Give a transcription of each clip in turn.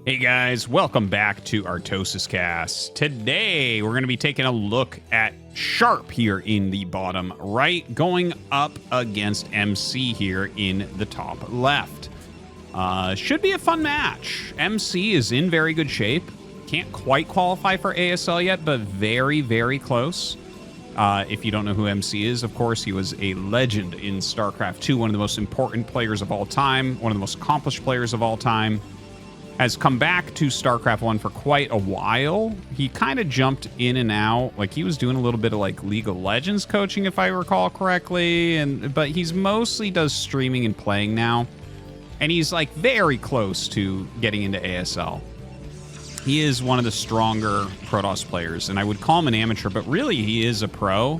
Hey guys, welcome back to ArtosisCasts. Today we're going to be taking a look at Sharp here in the bottom right, going up against MC here in the top left. Should be a fun match. MC is in very good shape. Can't quite qualify for ASL yet, but very, very close. If you don't know who MC is, of course, he was a legend in StarCraft 2, one of the most important players of all time, one of the most accomplished players of all time. Has come back to StarCraft 1 for quite a while. He kind of jumped in and out. Like, he was doing a little bit of, like, League of Legends coaching, if I recall correctly. But he's mostly does streaming and playing now. And he's, like, very close to getting into ASL. He is one of the stronger Protoss players. And I would call him an amateur, but really he is a pro.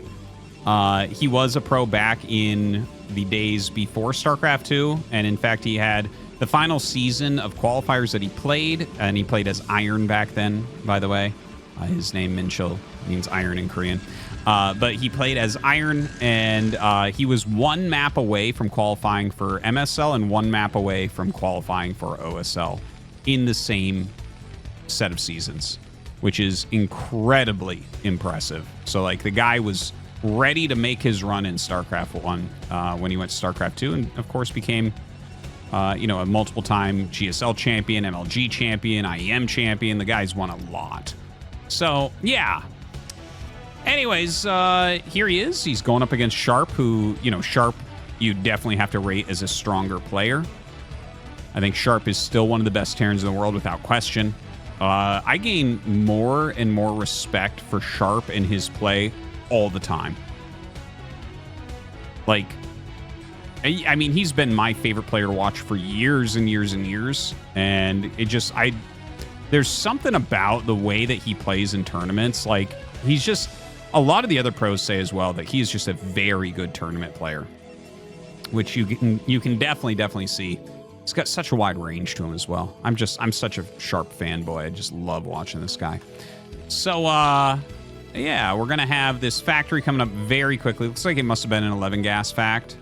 He was a pro back in the days before StarCraft 2. And, in fact, he had the final season of qualifiers that he played, and he played as Iron back then, by the way. His name, Minchil, means iron in Korean. But he played as Iron, and he was one map away from qualifying for MSL and one map away from qualifying for OSL in the same set of seasons, which is incredibly impressive. So, like, the guy was ready to make his run in StarCraft 1 when he went to StarCraft 2, and, of course, became a multiple-time GSL champion, MLG champion, IEM champion. The guy's won a lot. So, yeah. Anyways, here he is. He's going up against Sharp, who, Sharp you definitely have to rate as a stronger player. I think Sharp is still one of the best Terrans in the world, without question. I gain more and more respect for Sharp and his play all the time. Like, I mean, he's been my favorite player to watch for years and years and years. And it just, there's something about the way that he plays in tournaments. Like, he's just, a lot of the other pros say as well that he's just a very good tournament player, which you can definitely see. He's got such a wide range to him as well. I'm such a Sharp fanboy. I just love watching this guy. So, yeah, we're going to have this factory coming up very quickly. Looks like it must have been an 11 gas fact.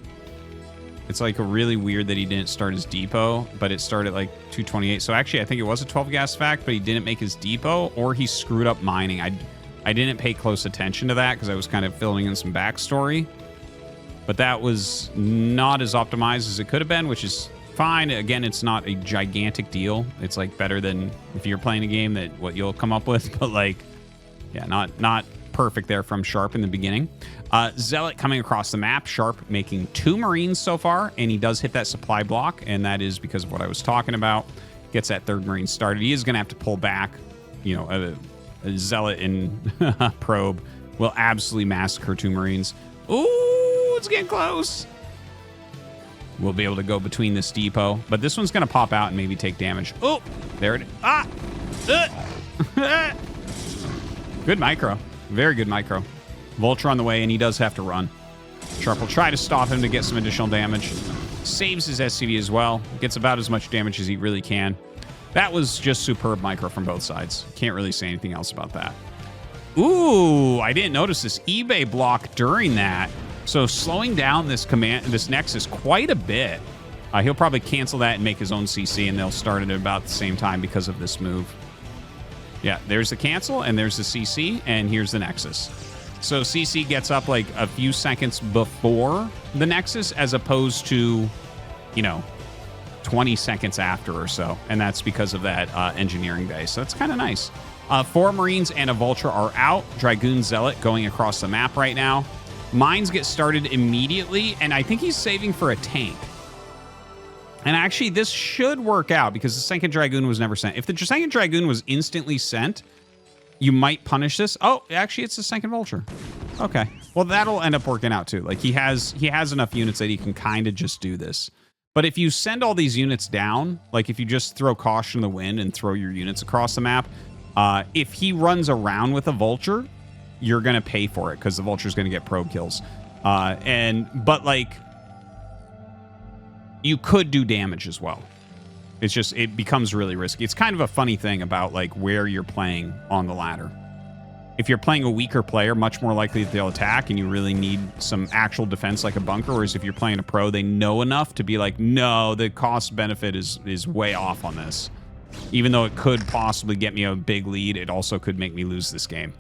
It's like a really weird that he didn't start his depot, but it started like 228. So actually, I think it was a 12 gas fact, but he didn't make his depot, or he screwed up mining. I didn't pay close attention to that because I was kind of filling in some backstory. But that was not as optimized as it could have been, which is fine. Again, it's not a gigantic deal. It's like better than if you're playing a game that what you'll come up with. But like, yeah, not perfect there from Sharp in the beginning. Zealot coming across the map. Sharp making 2 Marines so far, and he does hit that supply block, and that is because of what I was talking about. Gets that 3rd Marine started. He is going to have to pull back. A Zealot in Probe will absolutely massacre 2 Marines. Ooh, it's getting close. We'll be able to go between this depot, but this one's going to pop out and maybe take damage. Oh, there it is. Ah! Good micro. Very good micro. Vulture on the way, and he does have to run. Sharp will try to stop him to get some additional damage. Saves his SCV as well. Gets about as much damage as he really can. That was just superb micro from both sides. Can't really say anything else about that. Ooh, I didn't notice this eBay block during that. So slowing down this Nexus quite a bit. He'll probably cancel that and make his own CC, and they'll start at about the same time because of this move. Yeah, there's the cancel, and there's the CC, and here's the Nexus. So CC gets up like a few seconds before the Nexus, as opposed to, 20 seconds after or so. And that's because of that engineering base. So that's kind of nice. 4 Marines and a Vulture are out. Dragoon Zealot going across the map right now. Mines get started immediately, and I think he's saving for a tank. And actually, this should work out because the second Dragoon was never sent. If the second Dragoon was instantly sent, you might punish this. Oh, actually, it's the second Vulture. Okay. Well, that'll end up working out, too. Like, he has enough units that he can kind of just do this. But if you send all these units down, like if you just throw caution to the wind and throw your units across the map, if he runs around with a Vulture, you're going to pay for it because the Vulture's going to get probe kills. But, like, you could do damage as well. It's just, it becomes really risky. It's kind of a funny thing about, like, where you're playing on the ladder. If you're playing a weaker player, much more likely that they'll attack and you really need some actual defense like a bunker, whereas if you're playing a pro, they know enough to be like, no, the cost benefit is way off on this. Even though it could possibly get me a big lead, it also could make me lose this game.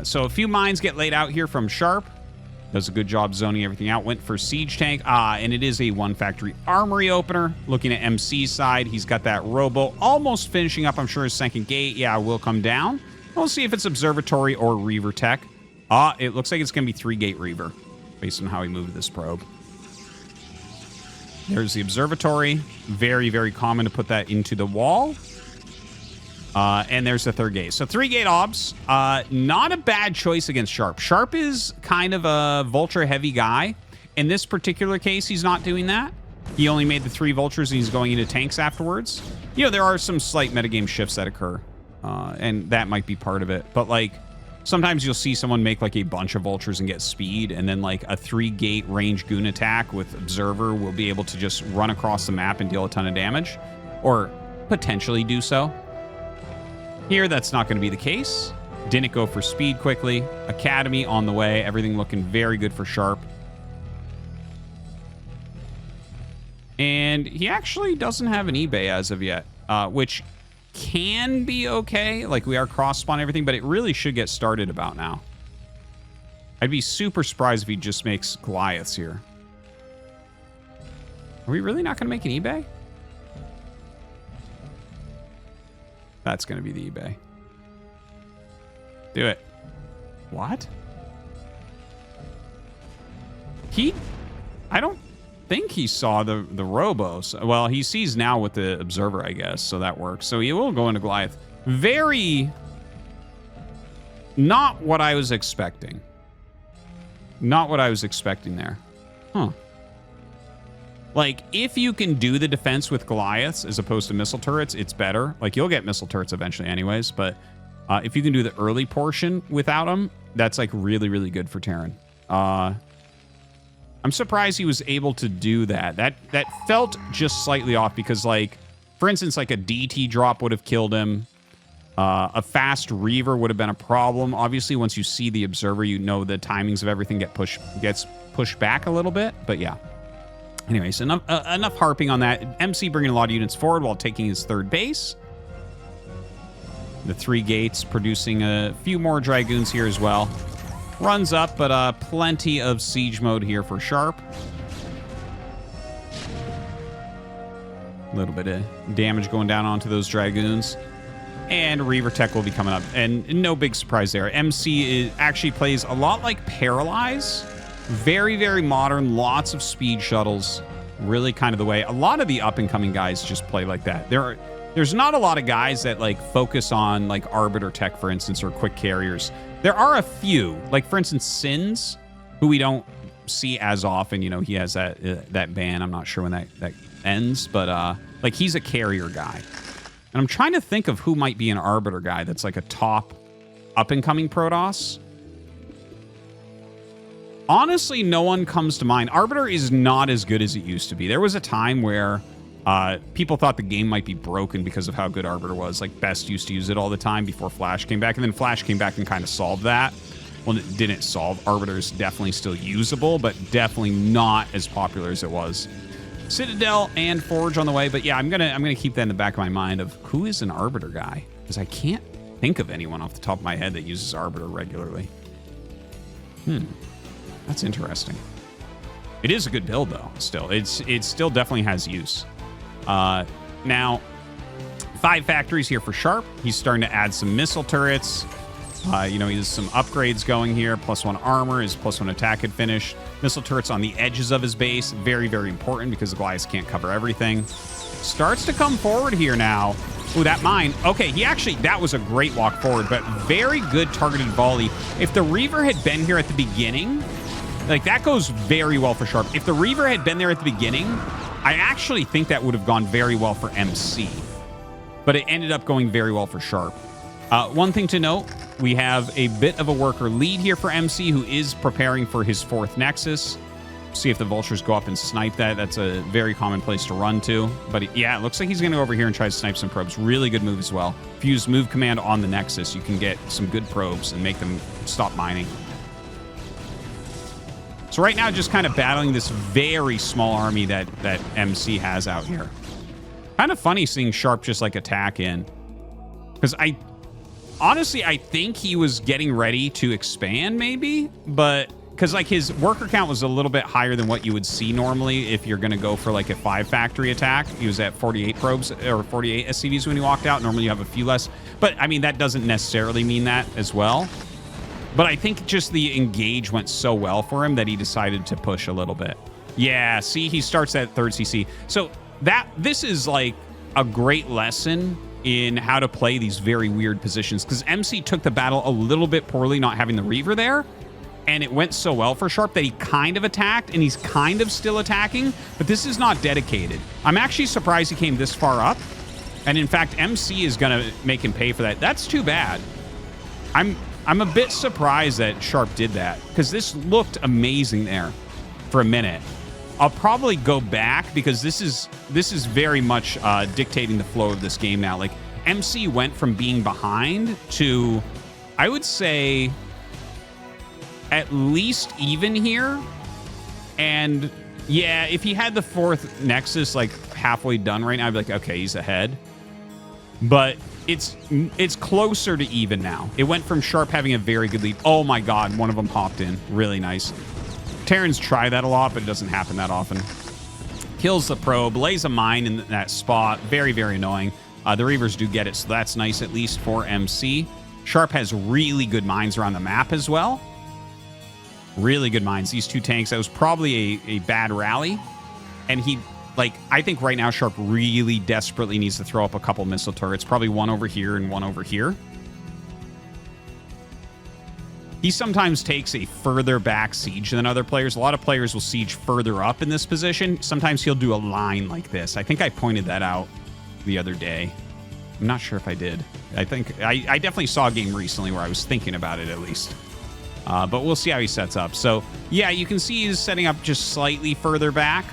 So a few mines get laid out here from Sharp. Does a good job zoning everything out. Went for Siege Tank. And it is a 1 factory armory opener. Looking at MC's side, he's got that Robo almost finishing up, I'm sure, his second gate. Yeah, will come down. We'll see if it's Observatory or Reaver Tech. It looks like it's going to be 3-gate Reaver, based on how he moved this probe. There's the Observatory. Very, very common to put that into the wall. And there's the 3rd gate. So 3-gate obs. Not a bad choice against Sharp. Sharp is kind of a Vulture heavy guy. In this particular case, he's not doing that. He only made the 3 Vultures and he's going into tanks afterwards. You know, there are some slight metagame shifts that occur. And that might be part of it. But, like, sometimes you'll see someone make, like, a bunch of Vultures and get speed. And then, like, a 3-gate range goon attack with Observer will be able to just run across the map and deal a ton of damage. Or potentially do so. Here, that's not going to be the case. Didn't go for speed quickly. Academy on the way. Everything looking very good for Sharp. And he actually doesn't have an eBay as of yet, which can be okay. Like, we are cross-spawn everything, but it really should get started about now. I'd be super surprised if he just makes Goliaths here. Are we really not going to make an eBay? That's going to be the eBay. Do it. What? I don't think he saw the Robos. Well, he sees now with the Observer, I guess, so that works. So he will go into Goliath. Very... not what I was expecting. Not what I was expecting there. Huh. Like, if you can do the defense with Goliaths as opposed to missile turrets, it's better. Like, you'll get missile turrets eventually anyways, but if you can do the early portion without them, that's, like, really, really good for Terran. I'm surprised he was able to do that. That felt just slightly off because, like, for instance, like a DT drop would have killed him. A fast Reaver would have been a problem. Obviously, once you see the Observer, you know the timings of everything gets pushed back a little bit, but yeah. Anyways, enough harping on that. MC bringing a lot of units forward while taking his 3rd base. The 3 gates producing a few more Dragoons here as well. Runs up, but plenty of siege mode here for Sharp. A little bit of damage going down onto those Dragoons. And Reaver Tech will be coming up. And no big surprise there. MC actually plays a lot like Paralyze. Very, very modern. Lots of speed shuttles. Really kind of the way. A lot of the up-and-coming guys just play like that. There's not a lot of guys that, like, focus on, like, Arbiter Tech, for instance, or quick carriers. There are a few. Like, for instance, Sins, who we don't see as often. You know, he has that ban. I'm not sure when that ends. But, like, he's a carrier guy. And I'm trying to think of who might be an Arbiter guy that's, like, a top up-and-coming Protoss. Honestly, no one comes to mind. Arbiter is not as good as it used to be. There was a time where people thought the game might be broken because of how good Arbiter was. Like, Best used to use it all the time before Flash came back. And then Flash came back and kind of solved that. Well, it didn't solve. Arbiter is definitely still usable, but definitely not as popular as it was. Citadel and Forge on the way. But yeah, I'm gonna keep that in the back of my mind of who is an Arbiter guy. Because I can't think of anyone off the top of my head that uses Arbiter regularly. That's interesting. It is a good build, though, still. It still definitely has use. Now, 5 factories here for Sharp. He's starting to add some missile turrets. You know, he has some upgrades going here. +1 armor. His +1 attack had finished. Missile turrets on the edges of his base. Very, very important because the Goliaths can't cover everything. Starts to come forward here now. Ooh, that mine. Okay, that was a great walk forward, but very good targeted volley. If the Reaver had been here at the beginning... like, that goes very well for Sharp. If the Reaver had been there at the beginning, I actually think that would have gone very well for MC. But it ended up going very well for Sharp. One thing to note, we have a bit of a worker lead here for MC, who is preparing for his 4th Nexus. See if the Vultures go up and snipe that. That's a very common place to run to. But yeah, it looks like he's going to go over here and try to snipe some probes. Really good move as well. If you use move command on the Nexus, you can get some good probes and make them stop mining. So right now, just kind of battling this very small army that MC has out here. Kind of funny seeing Sharp just like attack in. Because honestly, I think he was getting ready to expand maybe, but because like his worker count was a little bit higher than what you would see normally if you're going to go for like a 5 factory attack. He was at 48 probes or 48 SCVs when he walked out. Normally you have a few less, but I mean, that doesn't necessarily mean that as well. But I think just the engage went so well for him that he decided to push a little bit. Yeah, see, he starts at 3rd CC. So this is like a great lesson in how to play these very weird positions, because MC took the battle a little bit poorly not having the Reaver there, and it went so well for Sharp that he kind of attacked, and he's kind of still attacking, but this is not dedicated. I'm actually surprised he came this far up, and in fact, MC is going to make him pay for that. That's too bad. I'm a bit surprised that Sharp did that, because this looked amazing there for a minute. I'll probably go back because this is very much dictating the flow of this game now. Like, MC went from being behind to, I would say, at least even here. And yeah, if he had the 4th Nexus like halfway done right now, I'd be like, okay, he's ahead. But it's closer to even now. It went from Sharp having a very good lead. Oh my God, one of them popped in. Really nice. Terrans try that a lot, but it doesn't happen that often. Kills the probe, lays a mine in that spot. Very, very annoying. The Reavers do get it, so that's nice, at least for MC. Sharp has really good mines around the map as well. Really good mines. These 2 tanks, that was probably a bad rally. And he, like, I think right now Sharp really desperately needs to throw up a couple missile turrets. Probably one over here and one over here. He sometimes takes a further back siege than other players. A lot of players will siege further up in this position. Sometimes he'll do a line like this. I think I pointed that out the other day. I'm not sure if I did. I think I definitely saw a game recently where I was thinking about it at least. But we'll see how he sets up. So yeah, you can see he's setting up just slightly further back.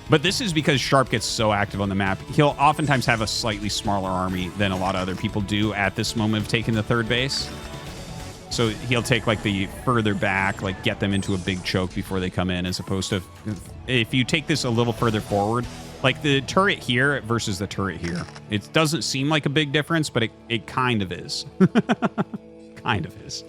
But this is because Sharp gets so active on the map. He'll oftentimes have a slightly smaller army than a lot of other people do at this moment of taking the 3rd base. So he'll take like the further back, like get them into a big choke before they come in, as opposed to if you take this a little further forward, like the turret here versus the turret here. It doesn't seem like a big difference, but it kind of is. Kind of is.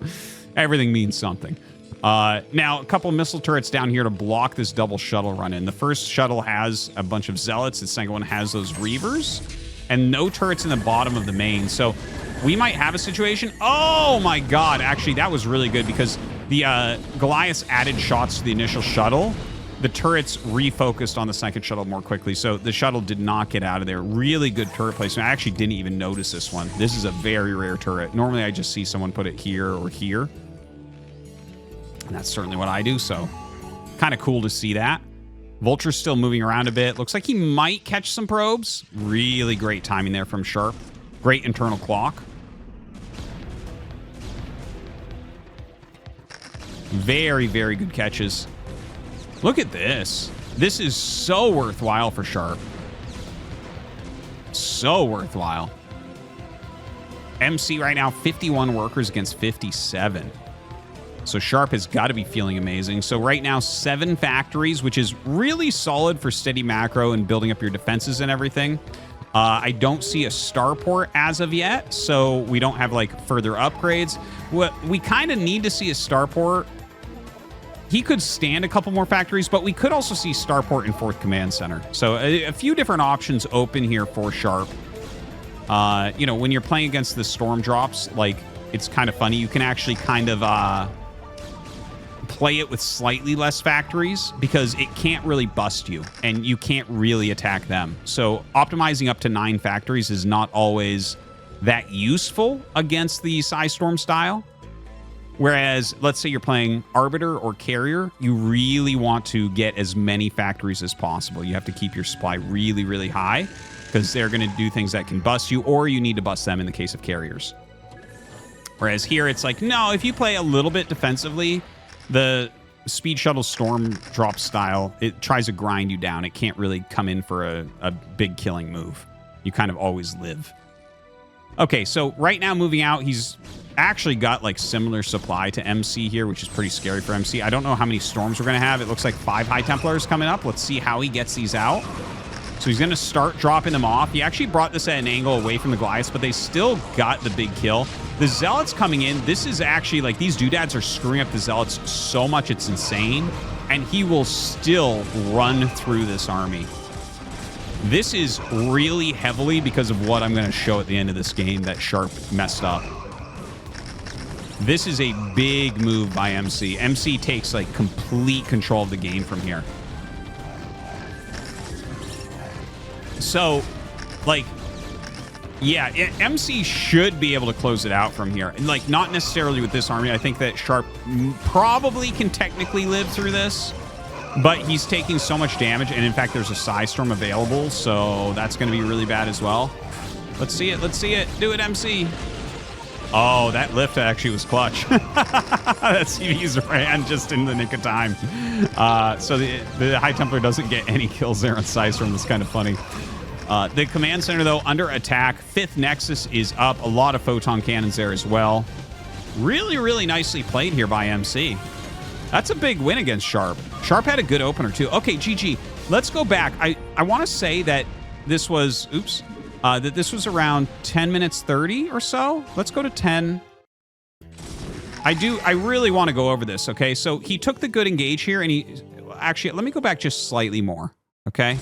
Everything means something. Now, a couple missile turrets down here to block this double shuttle run in. The first shuttle has a bunch of zealots. The second one has those Reavers. And no turrets in the bottom of the main. So we might have a situation. Oh my God. Actually, that was really good because the Goliaths added shots to the initial shuttle. The turrets refocused on the second shuttle more quickly. So the shuttle did not get out of there. Really good turret placement. I actually didn't even notice this one. This is a very rare turret. Normally, I just see someone put it here or here. And that's certainly what I do. So kind of cool to see that. Vulture's still moving around a bit. Looks like he might catch some probes. Really great timing there from Sharp. Great internal clock. Very, very good catches. Look at this. This is so worthwhile for Sharp. So worthwhile. MC right now, 51 workers against 57. So Sharp has got to be feeling amazing. So right now, 7 factories, which is really solid for steady macro and building up your defenses and everything. I don't see a starport as of yet, so we don't have like further upgrades. We kind of need to see a starport. He could stand a couple more factories, but we could also see starport in 4th Command Center. So a few different options open here for Sharp. You know, when you're playing against the storm drops, like, it's kind of funny. You can actually kind of play it with slightly less factories because it can't really bust you and you can't really attack them. So optimizing up to 9 factories is not always that useful against the Psystorm style. Whereas, let's say you're playing Arbiter or Carrier, you really want to get as many factories as possible. You have to keep your supply really, really high because they're going to do things that can bust you, or you need to bust them in the case of Carriers. Whereas here, it's like, no, if you play a little bit defensively, the Speed Shuttle Storm Drop style, it tries to grind you down. It can't really come in for a big killing move. You kind of always live. Okay, so right now moving out, he's actually got like similar supply to MC here, which is pretty scary for MC. I don't know how many storms we're going to have. It looks like 5 High Templars coming up. Let's see how he gets these out. So he's going to start dropping them off. He actually brought this at an angle away from the Goliaths, but they still got the big kill. The Zealots coming in, this is actually, like, these doodads are screwing up the Zealots so much it's insane, and he will still run through this army. This is really heavily because of what I'm going to show at the end of this game that Sharp messed up. This is a big move by MC. MC takes, like, complete control of the game from here. So, like, yeah, MC should be able to close it out from here. And, like, not necessarily with this army. I think that Sharp probably can technically live through this, but he's taking so much damage. And, in fact, there's a Psy Storm available, so that's going to be really bad as well. Let's see it. Let's see it. Do it, MC. Oh, that lift actually was clutch. That CV's ran just in the nick of time. So the High Templar doesn't get any kills there on Psy Storm. That's kind of funny. The command center, though, under attack. 5th Nexus is up. A lot of photon cannons there as well. Really, really nicely played here by MC. That's a big win against Sharp. Sharp had a good opener, too. Okay, GG. Let's go back. I want to say that this was... Oops. That this was around 10 minutes 30 or so. Let's go to 10. I really want to go over this, okay? So he took the good engage here, and he... Actually, let me go back just slightly more, okay?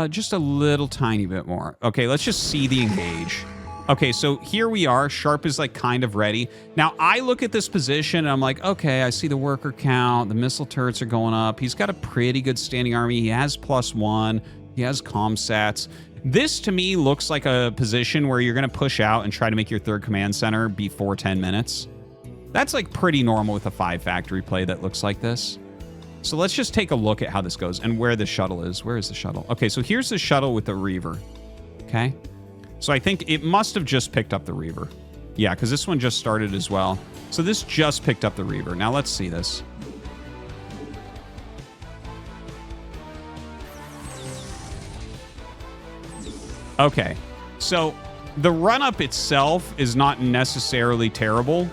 Just a little tiny bit more. Okay, let's just see the engage. Okay, so here we are. Sharp is, like, kind of ready. Now, I look at this position, and I'm like, okay, I see the worker count. The missile turrets are going up. He's got a pretty good standing army. He has +1. He has comsats. This, to me, looks like a position where you're going to push out and try to make your 3rd command center before 10 minutes. That's, like, pretty normal with a 5 factory play that looks like this. So let's just take a look at how this goes and where the shuttle is. Where is the shuttle? Okay, so here's the shuttle with the Reaver. Okay. So I think it must have just picked up the Reaver. Yeah, because this one just started as well. So this just picked up the Reaver. Now let's see this. Okay, so the run-up itself is not necessarily terrible.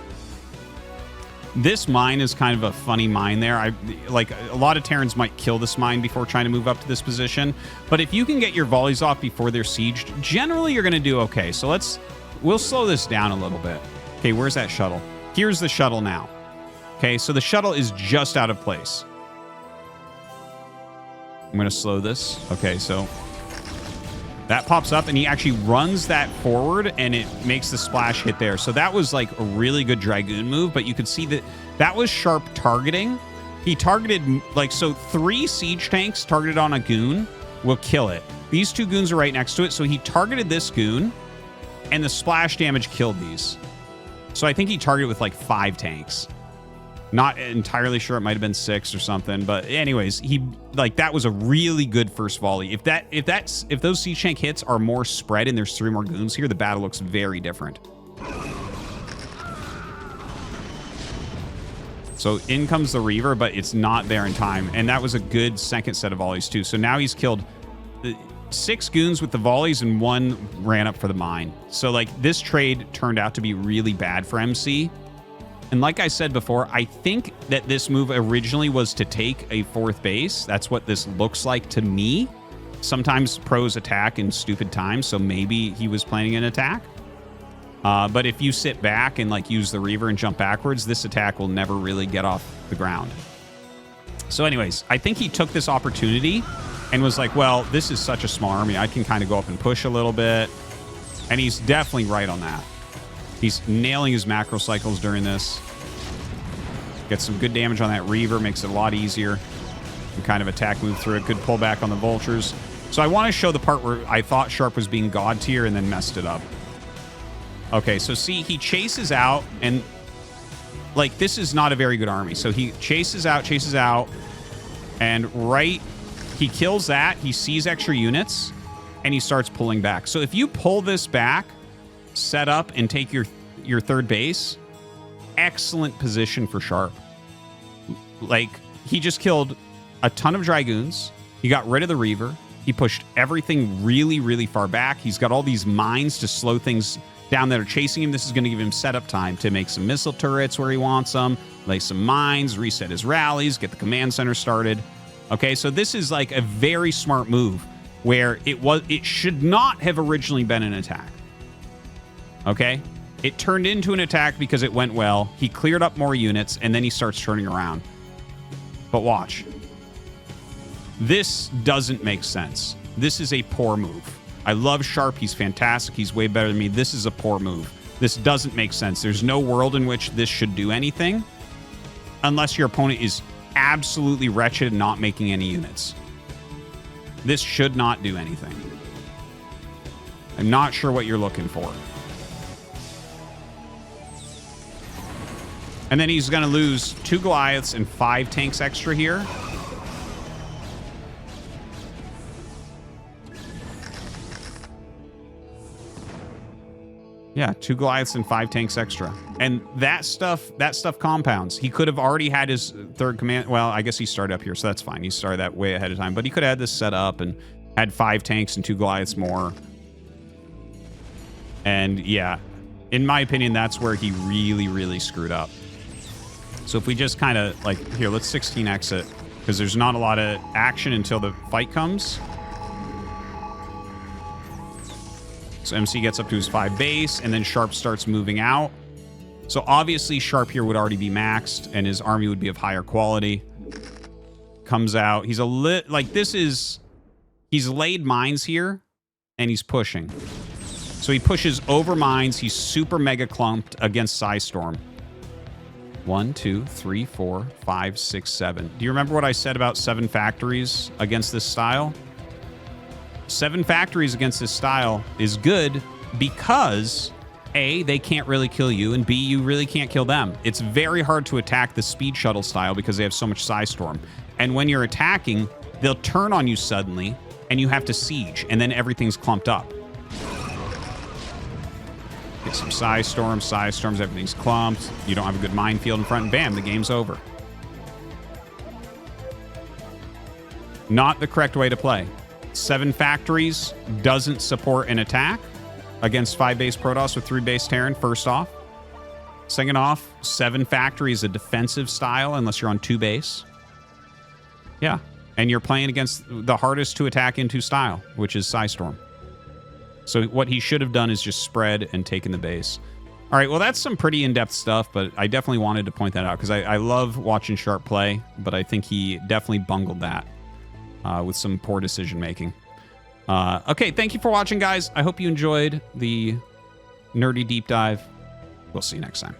This mine is kind of a funny mine there. Like, a lot of Terrans might kill this mine before trying to move up to this position. But if you can get your volleys off before they're sieged, generally you're going to do okay. So we'll slow this down a little bit. Okay, where's that shuttle? Here's the shuttle now. Okay, so the shuttle is just out of place. I'm going to slow this. Okay, so that pops up, and he actually runs that forward, and it makes the splash hit there. So that was, like, a really good Dragoon move, but you could see that that was Sharp targeting. He targeted, like, so 3 siege tanks targeted on a goon will kill it. These 2 goons are right next to it, so he targeted this goon, and the splash damage killed these. So I think he targeted with, like, 5 tanks. Not entirely sure. It might have been 6 or something. But anyways, that was a really good first volley. If those siege tank hits are more spread and there's 3 more goons here, the battle looks very different. So in comes the Reaver, but it's not there in time. And that was a good second set of volleys too. So now he's killed 6 goons with the volleys and 1 ran up for the mine. So, like, this trade turned out to be really bad for MC. And like I said before, I think that this move originally was to take a 4th base. That's what this looks like to me. Sometimes pros attack in stupid times, so maybe he was planning an attack. But if you sit back and, like, use the Reaver and jump backwards, this attack will never really get off the ground. So anyways, I think he took this opportunity and was like, well, this is such a small army. I can kind of go up and push a little bit. And he's definitely right on that. He's nailing his macro cycles during this. Gets some good damage on that Reaver, makes it a lot easier. And kind of attack move through it. Good pullback on the Vultures. So I want to show the part where I thought Sharp was being God tier and then messed it up. Okay, so see, he chases out, and, like, this is not a very good army. So he chases out, and he kills that. He sees extra units, and he starts pulling back. So if you pull this back, set up, and take your 3rd base, excellent position for Sharp. Like, he just killed a ton of Dragoons. He got rid of the Reaver. He pushed everything really, really far back. He's got all these mines to slow things down that are chasing him. This is going to give him setup time to make some missile turrets where he wants them, lay some mines, reset his rallies, get the command center started. Okay, so this is like a very smart move where it should not have originally been an attack. Okay? It turned into an attack because it went well. He cleared up more units, and then he starts turning around. But watch. This doesn't make sense. This is a poor move. I love Sharp. He's fantastic. He's way better than me. This is a poor move. This doesn't make sense. There's no world in which this should do anything unless your opponent is absolutely wretched and not making any units. This should not do anything. I'm not sure what you're looking for. And then he's going to lose 2 Goliaths and 5 tanks extra here. Yeah, 2 Goliaths and 5 tanks extra. And that stuff compounds. He could have already had his 3rd command. Well, I guess he started up here, so that's fine. He started that way ahead of time. But he could have had this set up and had 5 tanks and 2 Goliaths more. And yeah, in my opinion, that's where he really, really screwed up. So if we just kind of like, here, let's 16 exit, because there's not a lot of action until the fight comes. So MC gets up to his 5 base, and then Sharp starts moving out. So obviously Sharp here would already be maxed, and his army would be of higher quality. Comes out. He's he's laid mines here, and he's pushing. So he pushes over mines. He's super mega clumped against Psystorm. 1, 2, 3, 4, 5, 6, 7. Do you remember what I said about 7 factories against this style? 7 factories against this style is good because A, they can't really kill you, and B, you really can't kill them. It's very hard to attack the speed shuttle style because they have so much Psystorm. And when you're attacking, they'll turn on you suddenly, and you have to siege, and then everything's clumped up. Get some Psystorms, everything's clumped. You don't have a good minefield in front, and bam, the game's over. Not the correct way to play. 7 factories doesn't support an attack against 5 base Protoss with 3 base Terran, first off. Second off, 7 factories is a defensive style unless you're on 2 base. Yeah, and you're playing against the hardest to attack into style, which is Psystorm. So what he should have done is just spread and taken the base. All right, well, that's some pretty in-depth stuff, but I definitely wanted to point that out because I love watching Sharp play, but I think he definitely bungled that. With some poor decision making. Okay, thank you for watching, guys. I hope you enjoyed the nerdy deep dive. We'll see you next time.